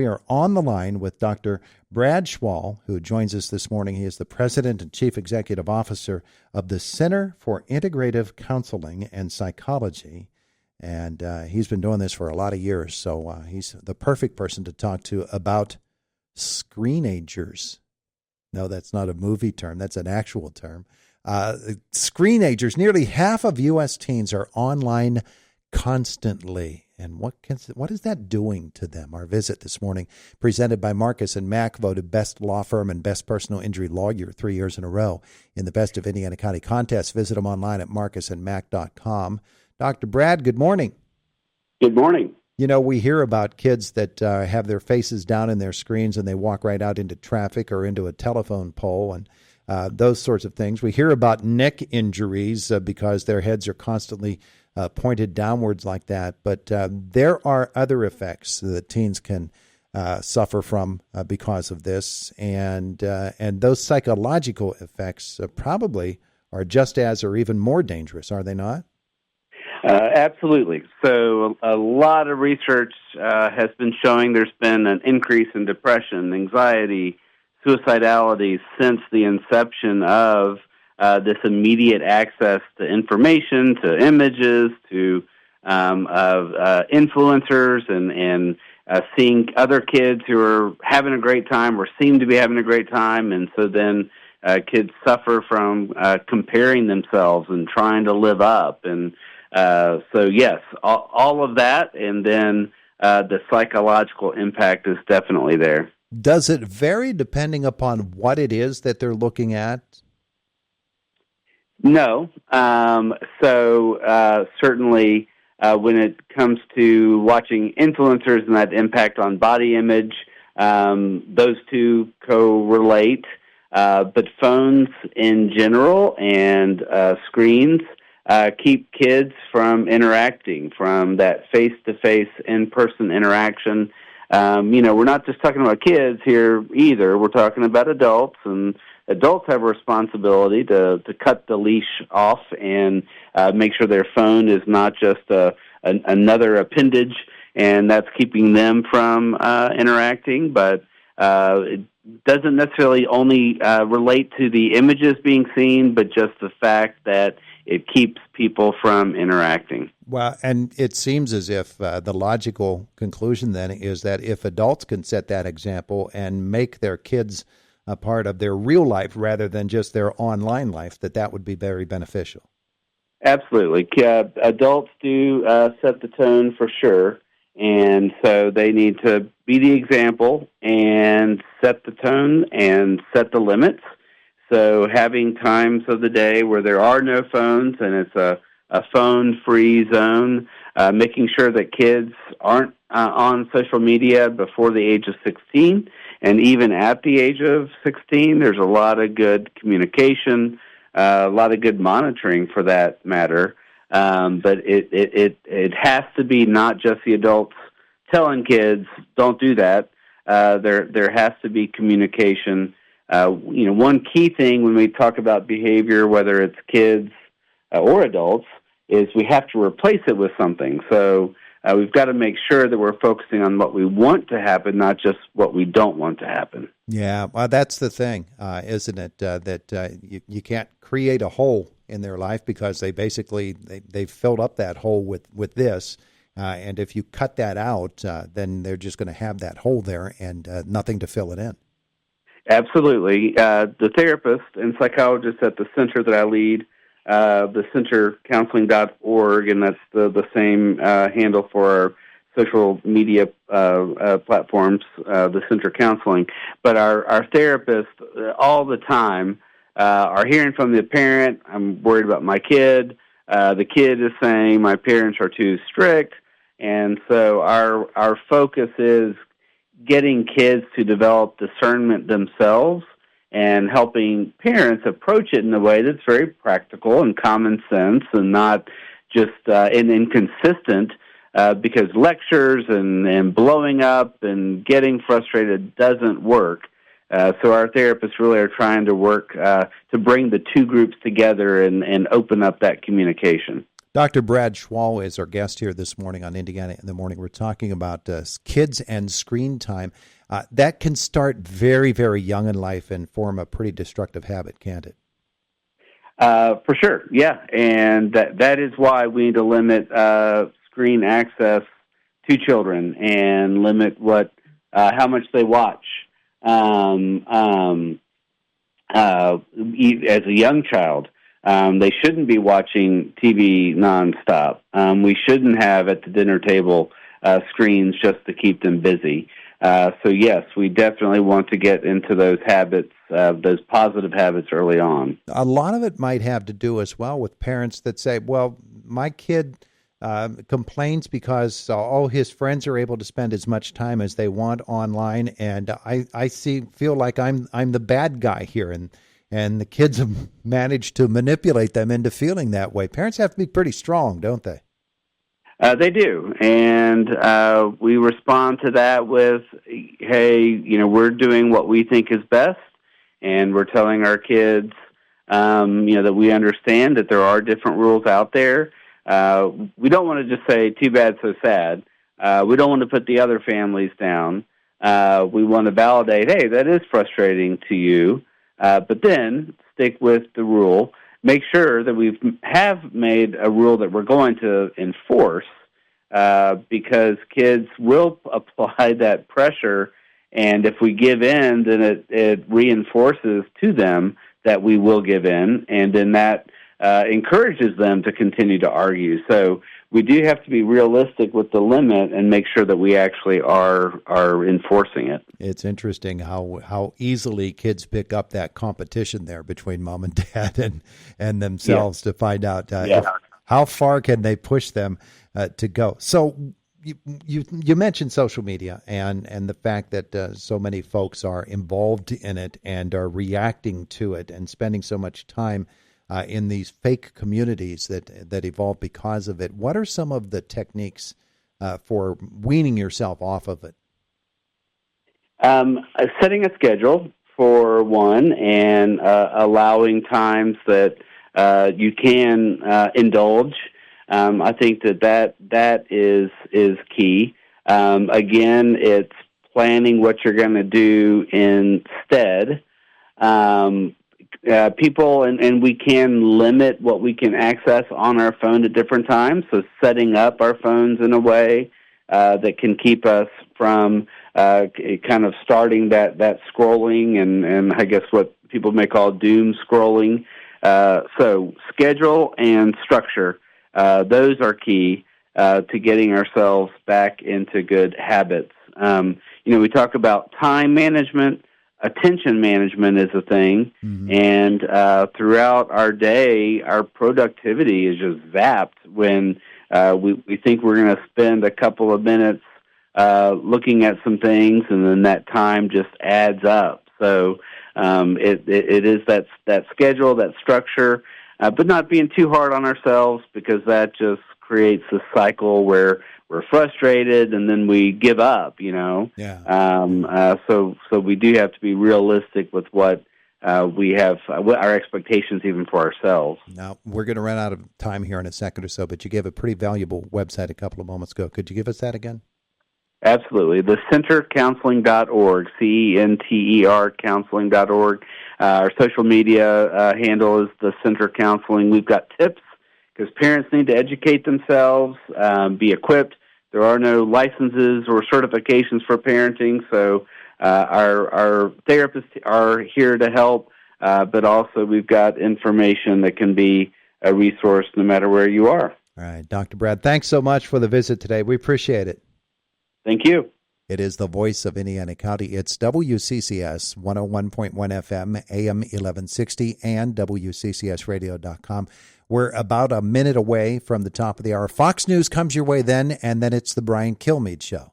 we are on the line with Dr. Brad Schawl, who joins us this morning. He is the President and Chief Executive Officer of the Center for Integrative Counseling and Psychology. And he's been doing this for a lot of years, so he's the perfect person to talk to about screenagers. No, that's not a movie term. That's an actual term. Screenagers. Nearly half of U.S. teens are online constantly. And what is that doing to them? Our visit this morning, presented by Marcus and Mack, voted best law firm and best personal injury lawyer 3 years in a row in the Best of Indiana County contest. Visit them online at marcusandmack.com. Dr. Brad, good morning. Good morning. You know, we hear about kids that have their faces down in their screens and they walk right out into traffic or into a telephone pole and those sorts of things. We hear about neck injuries because their heads are constantly pointed downwards like that. But there are other effects that teens can suffer from because of this. And those psychological effects probably are just as or even more dangerous, are they not? Absolutely. So a lot of research has been showing there's been an increase in depression, anxiety, suicidality since the inception of this immediate access to information, to images, to influencers, and seeing other kids who are having a great time or seem to be having a great time. And so then kids suffer from comparing themselves and trying to live up. And so, yes, all of that, and then the psychological impact is definitely there. Does it vary depending upon what it is that they're looking at? No. Certainly when it comes to watching influencers and that impact on body image, those two correlate. But phones in general and screens keep kids from interacting, from that face-to-face, in-person interaction. We're not just talking about kids here either. We're talking about adults, and adults have a responsibility to cut the leash off and make sure their phone is not just another appendage, and that's keeping them from interacting. But it doesn't necessarily only relate to the images being seen, but just the fact that it keeps people from interacting. Well, and it seems as if the logical conclusion then is that if adults can set that example and make their kids a part of their real life rather than just their online life, that would be very beneficial. Absolutely. Adults do set the tone for sure, and so they need to be the example and set the tone and set the limits. So having times of the day where there are no phones and it's a phone-free zone, making sure that kids aren't on social media before the age of 16, and even at the age of 16, there's a lot of good communication, a lot of good monitoring for that matter. But it has to be not just the adults telling kids, don't do that. There has to be communication. One key thing when we talk about behavior, whether it's kids or adults, is we have to replace it with something. So we've got to make sure that we're focusing on what we want to happen, not just what we don't want to happen. Yeah, well, that's the thing, isn't it? That you can't create a hole in their life because they've filled up that hole with this. And if you cut that out, then they're just going to have that hole there and nothing to fill it in. Absolutely. The therapist and psychologist at the center that I lead, the centercounseling.org, and that's the same handle for our social media platforms, the Center Counseling. But our therapists all the time are hearing from the parent, I'm worried about my kid. The kid is saying my parents are too strict. And so our focus is getting kids to develop discernment themselves and helping parents approach it in a way that's very practical and common sense and not just inconsistent because lectures and blowing up and getting frustrated doesn't work. So our therapists really are trying to work to bring the two groups together and open up that communication. Dr. Brad Schawl is our guest here this morning on Indiana in the Morning. We're talking about kids and screen time. That can start very, very young in life and form a pretty destructive habit, can't it? For sure, yeah. And that is why we need to limit screen access to children and limit how much they watch. As a young child, they shouldn't be watching TV nonstop. We shouldn't have at the dinner table screens just to keep them busy. So yes, we definitely want to get into those habits, those positive habits early on. A lot of it might have to do as well with parents that say, well, my kid complains because all his friends are able to spend as much time as they want online, and I feel like I'm the bad guy here, and the kids have managed to manipulate them into feeling that way. Parents have to be pretty strong, don't they? They do, and we respond to that with, hey, we're doing what we think is best, and we're telling our kids, that we understand that there are different rules out there. We don't want to just say, too bad, so sad. We don't want to put the other families down. We want to validate, hey, that is frustrating to you, but then stick with the rule. Make sure that we have made a rule that we're going to enforce, because kids will apply that pressure, and if we give in, then it reinforces to them that we will give in, and then that encourages them to continue to argue. So we do have to be realistic with the limit and make sure that we actually are enforcing it. It's interesting how easily kids pick up that competition there between mom and dad and themselves to find out how far can they push them to go. So you mentioned social media and the fact that so many folks are involved in it and are reacting to it and spending so much time in these fake communities that evolve because of it. What are some of the techniques for weaning yourself off of it? Setting a schedule for one, and allowing times that you can indulge. I think that is key. Again, it's planning what you're going to do instead. People, and we can limit what we can access on our phone at different times, so setting up our phones in a way that can keep us from kind of starting that scrolling and I guess what people may call doom scrolling. So schedule and structure, those are key to getting ourselves back into good habits. We talk about time management. Attention management is a thing, and throughout our day, our productivity is just zapped when we think we're going to spend a couple of minutes looking at some things, and then that time just adds up. So it is that schedule, that structure, but not being too hard on ourselves, because that just creates a cycle where we're frustrated and then we give up, Yeah. So we do have to be realistic with what we have, what our expectations even for ourselves. Now, we're going to run out of time here in a second or so, but you gave a pretty valuable website a couple of moments ago. Could you give us that again? Absolutely. The centercounseling.org, CENTER counseling.org. Our social media handle is the Center Counseling. We've got tips, because parents need to educate themselves, be equipped. There are no licenses or certifications for parenting, so our therapists are here to help, but also we've got information that can be a resource no matter where you are. All right, Dr. Brad, thanks so much for the visit today. We appreciate it. Thank you. It is the voice of Indiana County. It's WCCS 101.1 FM, AM 1160, and WCCSradio.com. We're about a minute away from the top of the hour. Fox News comes your way then, and then it's the Brian Kilmeade Show.